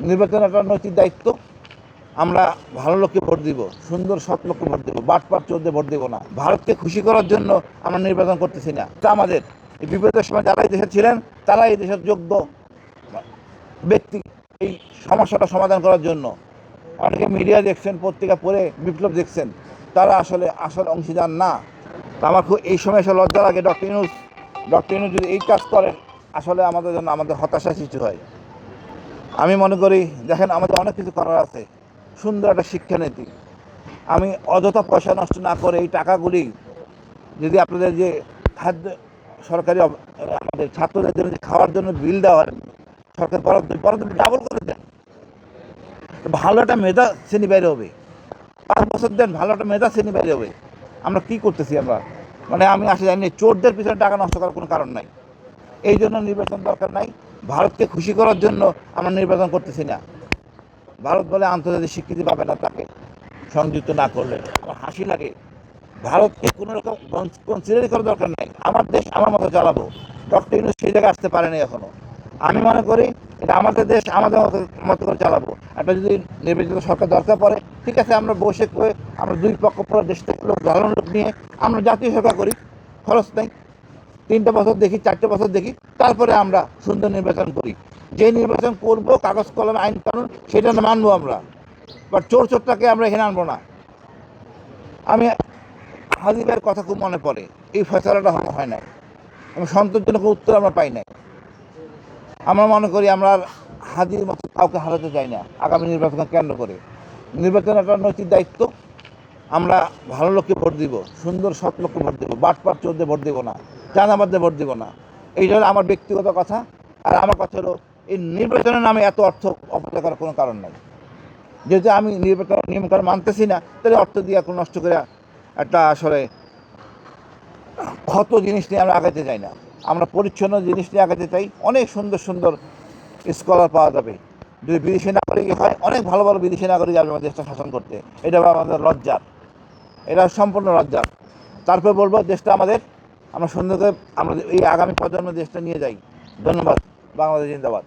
নির্বাচন একটা নৈতিক দায়িত্ব। আমরা ভালো লোককে ভোট দিব, সুন্দর সৎ লোককে ভোট দেবো, বাটপাট চোরদের ভোট দেবো না। ভারতকে খুশি করার জন্য আমরা নির্বাচন করতেছি না। তা আমাদের এই বিপদের সময় যারা এই দেশে ছিলেন তারা এই দেশের যোগ্য ব্যক্তি এই সমস্যাটা সমাধান করার জন্য। অনেকে মিডিয়া দেখছেন, পত্রিকা পড়ে বিপ্লব দেখছেন, তারা আসলে অংশীদার না। তা আমার খুব এই সময় এসে লজ্জা লাগে। ডক্টর ইউনূস যদি এই কাজ করেন আসলে আমাদের জন্য আমাদের হতাশা সৃষ্টি হয়। আমি মনে করি দেখেন আমাদের অনেক কিছু করার আছে, সুন্দর একটা শিক্ষানীতি। আমি অযথা পয়সা নষ্ট না করে এই টাকাগুলি যদি আপনাদের যে খাদ্য সরকারি আমাদের ছাত্রদের জন্য খাওয়ার জন্য বিল দেওয়া হয়, সরকার বরাদ্দ ডাবল করে দেন। ভালো একটা মেধা শ্রেণী বাইরে হবে। 5 বছর দেন, ভালো একটা মেধা শ্রেণী বাইরে হবে। আমরা কি করতেছি? আমরা মানে আমি আসলে জানি চোরদের পিছনে টাকা নষ্ট করার কোনো কারণ নাই। এই জন্য নির্বাচন দরকার নাই। ভারতকে খুশি করার জন্য আমরা নির্বাচন করতেছি না। ভারত বলে আন্তর্জাতিক স্বীকৃতি পাবে না তাকে সংযুক্ত না করলে। আমার হাসি লাগে। ভারতকে কোনো রকম কনসিডারই করার দরকার নাই। আমার দেশ আমার মতো চালাবো। ডক্টর ইউনূস সেই জায়গায় আসতে পারেনি এখনো। আমি মনে করি এটা আমাদের দেশ আমাদের মতো করে চালাবো। একটা যদি নির্বাচিত সরকার দরকার পড়ে, ঠিক আছে, আমরা বসে করে আমরা 2 পক্ষ পুরো দেশ থেকে লোক ভালো লোক নিয়ে আমরা জাতীয় সরকার করি, খরচ নেই। 3টে বছর দেখি, 4টে বছর দেখি, তারপরে আমরা সুন্দর নির্বাচন করি। যে নির্বাচন করব কাগজ কলমে আইন কানুন সেটা মানবো আমরা, বাট চোরটাকে আমরা এখানে আনবো না। আমি হাজিবের কথা খুব মনে পড়ে। এই ফয়সালাটা হয় নাই, আমি সন্তোষজনক উত্তর আমরা পাই নাই। আমরা মনে করি আমরা হাজির মতো কাউকে হারাতে চাই না আগামী নির্বাচন কেন্দ্র করে। নির্বাচন একটা নৈতিক দায়িত্ব। আমরা ভালো লোককে ভোট দিব, সুন্দর সৎ লোককে ভোট দেবো, বাটপাট চোরদের ভোট দেবো না, চাঁদাবাজদের ভোট দেবো না। এইটা হলো আমার ব্যক্তিগত কথা। আর আমার কথা হলো এই নির্বাচনের নামে এত অর্থ অপচয় করার কোনো কারণ নাই। যেহেতু আমি নির্বাচন নিয়মকানুন মানতেছি না, তাহলে অর্থ দিয়ে এখন নষ্ট করে একটা আসলে ক্ষত জিনিস নিয়ে আমরা আগাতে চাই না। আমরা পরিচ্ছন্ন জিনিস নিয়ে আগাতে চাই। অনেক সুন্দর সুন্দর স্কলার পাওয়া যাবে। যদি বিদেশি নাগরিক হয়, অনেক ভালো ভালো বিদেশি নাগরিক আসবে আমাদের দেশটা শাসন করতে। এটা আমাদের লজ্জার, এটা সম্পূর্ণ লজ্জার। তারপর বলবো দেশটা আমাদের, আমরা সুন্দর করে আমরা এই আগামী প্রজন্মের দেশটা নিয়ে যাই। ধন্যবাদ। বাংলাদেশ জিন্দাবাদ।